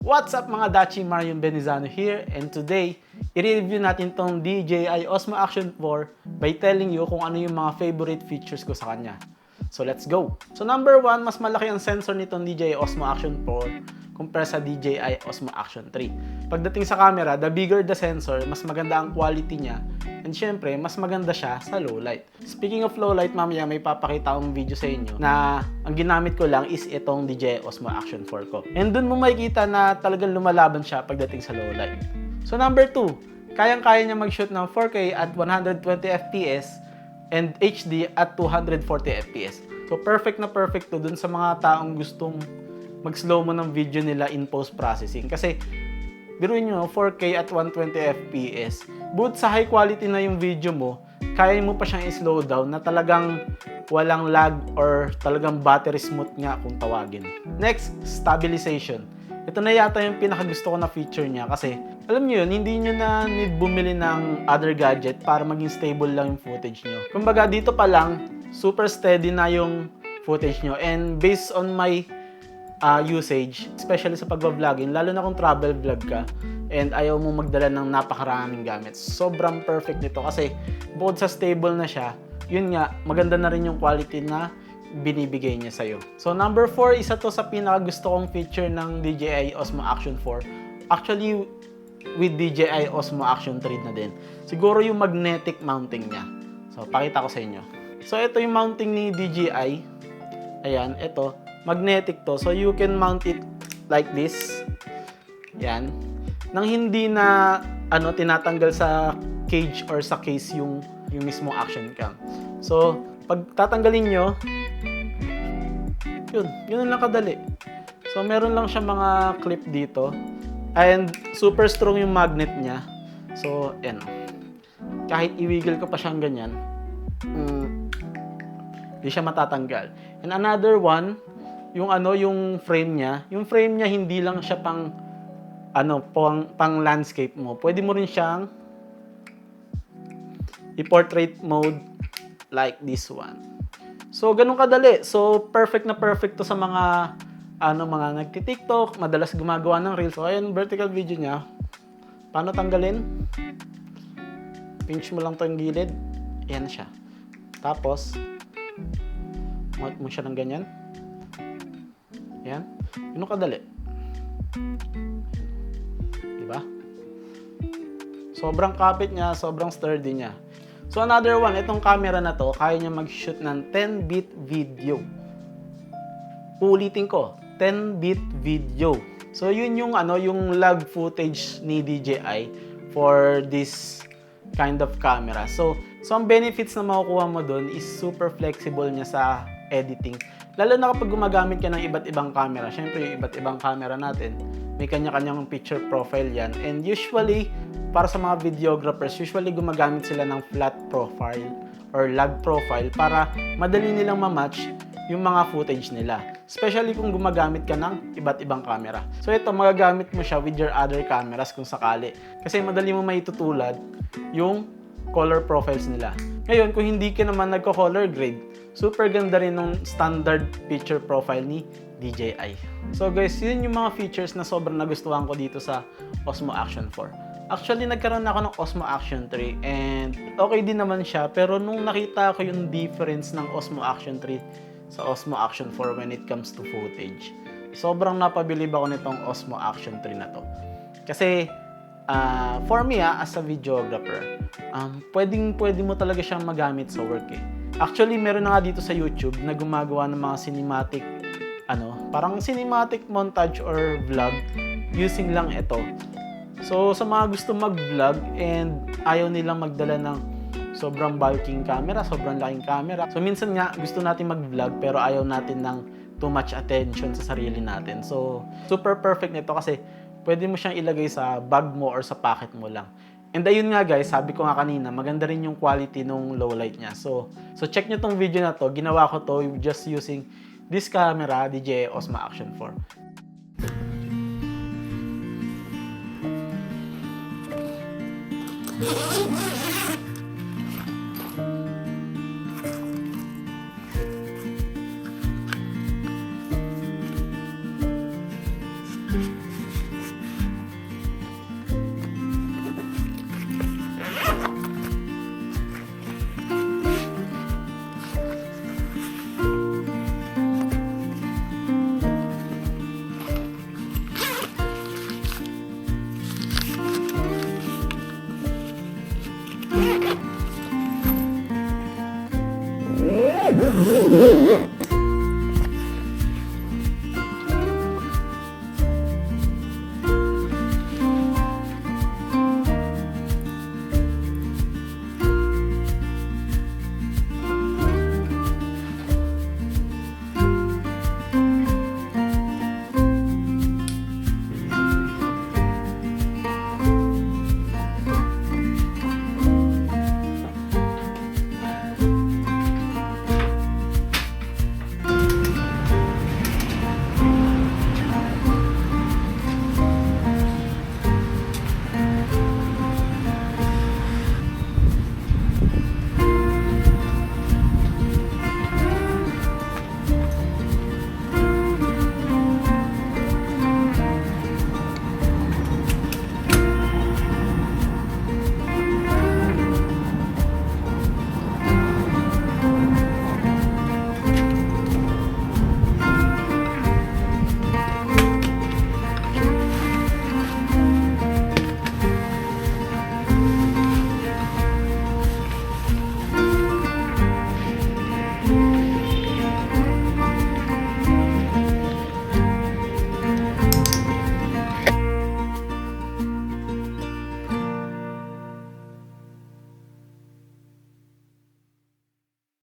What's up mga Dachi, Marion Benizano here, and today, i-review natin tong DJI Osmo Action 4 by telling you kung ano yung mga favorite features ko sa kanya. So let's go! So number 1, mas malaki ang sensor nitong DJI Osmo Action 4 kumpara sa DJI Osmo Action 3. Pagdating sa camera, the bigger the sensor, mas maganda ang quality niya, and syempre, mas maganda siya sa low light. Speaking of low light, mamaya may papakita akong video sa inyo na ang ginamit ko lang is itong DJI Osmo Action 4 ko. And dun mo makikita na talagang lumalaban siya pagdating sa low light. So number 2, kayang-kaya niya mag-shoot ng 4K at 120 FPS and HD at 240 FPS. So perfect na perfect to dun sa mga taong gustong mag-slow mo ng video nila in post-processing. Kasi biruin nyo, 4K at 120 FPS. But sa high quality na yung video mo, kaya mo pa siyang i-slow down na talagang walang lag or talagang battery smooth nga kung tawagin. Next, stabilization. Ito na yata yung pinakagusto ko na feature niya kasi alam niyo yun, hindi niyo na need bumili ng other gadget para maging stable lang yung footage niyo. Kumbaga dito pa lang, super steady na yung footage niyo, and based on my usage, especially sa pag-vlogging, lalo na kung travel vlog ka and ayaw mo magdala ng napakaraming gamit. Sobrang perfect nito kasi bukod sa stable na siya, yun nga, maganda na rin yung quality na binibigay niya sa'yo. So number 4, isa to sa pinakagusto kong feature ng DJI Osmo Action 4. Actually, with DJI Osmo Action 3 na din. Siguro yung magnetic mounting niya. So pakita ko sa inyo. So ito yung mounting ni DJI. Ayan, ito. Magnetic to. So you can mount it like this. Yan. Nang hindi na tinatanggal sa cage or sa case yung mismong action cam. So pag tatanggalin nyo, yun lang kadali. So meron lang siya mga clip dito. And super strong yung magnet niya. So yan. Kahit i-wiggle ko pa siyang ganyan, hindi siya matatanggal. And another one, yung frame niya. Yung frame niya hindi lang siya pang landscape mo. Pwede mo rin siyang i-portrait mode like this one. So ganun kadali. So perfect na perfect to sa mga mga nagti-TikTok, madalas gumagawa ng reels. So ayan, vertical video niya. Paano tanggalin? Pinch mo lang 'tong gilid. Ayan siya. Tapos mount mo siya ng ganyan. Yan. Yun kadali. Diba? Sobrang kapit niya, sobrang sturdy niya. So another one, itong camera na to, kaya niya mag-shoot ng 10-bit video. Uulitin ko, 10-bit video. So yun yung yung log footage ni DJI for this kind of camera. So ang benefits na makukuha mo doon is super flexible niya sa editing. Lalo na kapag gumagamit ka ng iba't ibang camera. Syempre, yung iba't ibang camera natin, may kanya-kanyang picture profile yan. And usually, para sa mga videographers, usually gumagamit sila ng flat profile or log profile para madali nilang ma-match yung mga footage nila. Especially kung gumagamit ka ng iba't ibang camera. So ito, magagamit mo siya with your other cameras kung sakali. Kasi madali mo maitutulad yung color profiles nila. Ngayon, kung hindi ka naman nagko-color grade, super ganda rin ng standard picture profile ni DJI. So guys, yun yung mga features na sobrang nagustuhan ko dito sa Osmo Action 4. Actually, nagkaroon ako ng Osmo Action 3 and okay din naman siya, pero nung nakita ko yung difference ng Osmo Action 3 sa Osmo Action 4 when it comes to footage, sobrang napabilib ako nitong Osmo Action 3 na to. Kasi for me as a videographer, pwede mo talaga siyang magamit sa work eh. Actually, meron na nga dito sa YouTube na gumagawa ng mga cinematic, parang cinematic montage or vlog using lang ito. So, sa mga gusto mag-vlog and ayaw nilang magdala ng sobrang bulking camera, sobrang laking camera. So, minsan nga gusto natin mag-vlog pero ayaw natin ng too much attention sa sarili natin. So, super perfect nito kasi pwede mo siyang ilagay sa bag mo or sa pocket mo lang. And ayun nga guys, sabi ko nga kanina, maganda rin yung quality nung low light niya. So check nyo tong video na to. Ginawa ko to just using this camera, DJI Osmo Action 4.